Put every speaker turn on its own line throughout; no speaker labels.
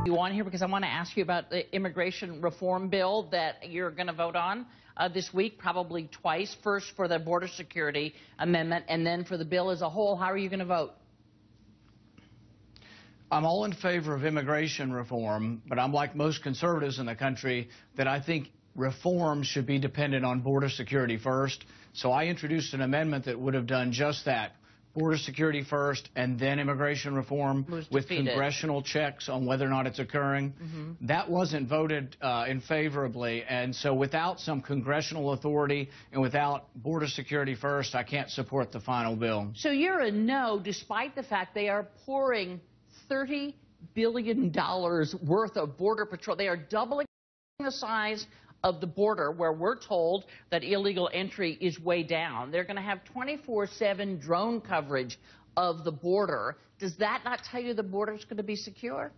You on here because I want to ask you about the immigration reform bill that you're going to vote on this week, probably twice. First for the border security amendment, and then for the bill as a whole. How are you going to vote?
I'm all in favor of immigration reform, but I'm like most conservatives in the country that I think reform should be dependent on border security first. So I introduced an amendment that would have done just that. Border security first and then immigration reform with congressional checks on whether or not it's occurring. That wasn't voted in favorably, and so without some congressional authority and without border security first, I can't support the final bill.
So you're a no, despite the fact they are pouring $30 billion worth of border patrol. They are doubling the size of the border, where we're told that illegal entry is way down. They're going to have 24/7 drone coverage of the border. Does that not tell you the border is going to be secure?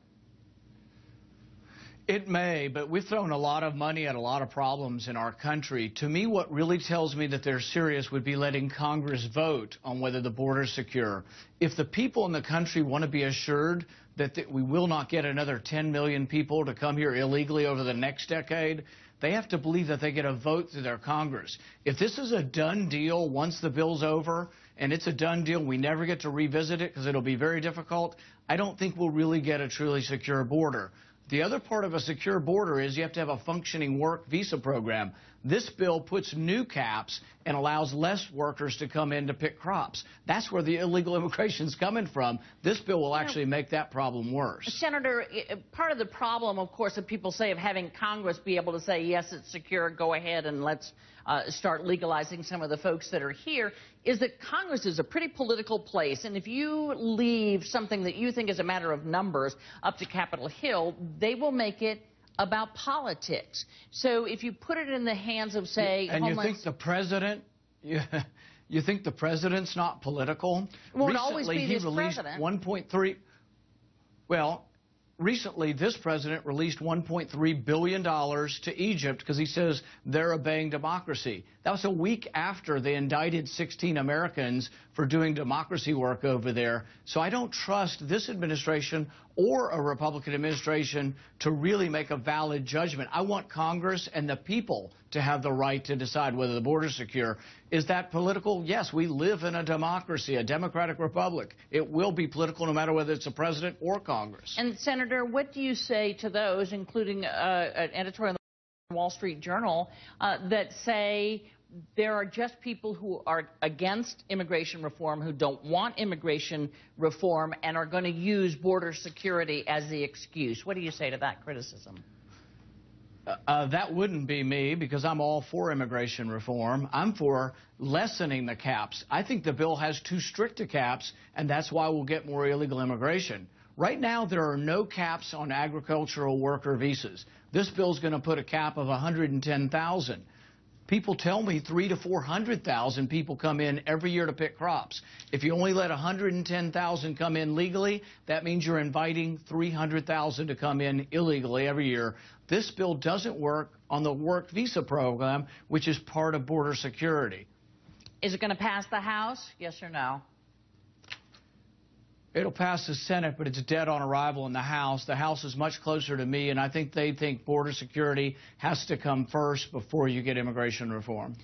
It may, but we've thrown a lot of money at a lot of problems in our country. To me, what really tells me that they're serious would be letting Congress vote on whether the border is secure. If the people in the country want to be assured that we will not get another 10 million people to come here illegally over the next decade, they have to believe that they get a vote through their Congress. If this is a done deal once the bill's over, and it's a done deal, we never get to revisit it because it'll be very difficult, I don't think we'll really get a truly secure border. The other part of a secure border is you have to have a functioning work visa program. This bill puts new caps and allows less workers to come in to pick crops. That's where the illegal immigration is coming from. This bill will actually make that problem worse.
Senator, part of the problem, of course, that people say of having Congress be able to say, yes, it's secure, go ahead and let's start legalizing some of the folks that are here, is that Congress is a pretty political place. And if you leave something that you think is a matter of numbers up to Capitol Hill, they will make it about politics. So if you put it in the hands of, say,
and you think the president, you think the president's not political?
Won't always be this president.
1.3. Well, recently this president released $1.3 billion to Egypt because he says they're obeying democracy. That was a week after they indicted 16 Americans for doing democracy work over there. So I don't trust this administration or a Republican administration to really make a valid judgment. I want Congress and the people to have the right to decide whether the border is secure. Is that political? Yes, we live in a democracy, a democratic republic. It will be political no matter whether it's a president or Congress.
And, Senator, what do you say to those, including an editorial in the Wall Street Journal, that say there are just people who are against immigration reform, who don't want immigration reform, and are going to use border security as the excuse? What do you say to that criticism?
That wouldn't be me, because I'm all for immigration reform. I'm for lessening the caps. I think the bill has too strict a caps, and that's why we'll get more illegal immigration. Right now, there are no caps on agricultural worker visas. This bill is going to put a cap of 110,000. People tell me 300,000 to 400,000 people come in every year to pick crops. If you only let 110,000 come in legally, that means you're inviting 300,000 to come in illegally every year. This bill doesn't work on the work visa program, which is part of border security.
Is it going to pass the House? Yes or no?
It'll pass the Senate, but it's dead on arrival in the House. The House is much closer to me, and I think they think border security has to come first before you get immigration reform.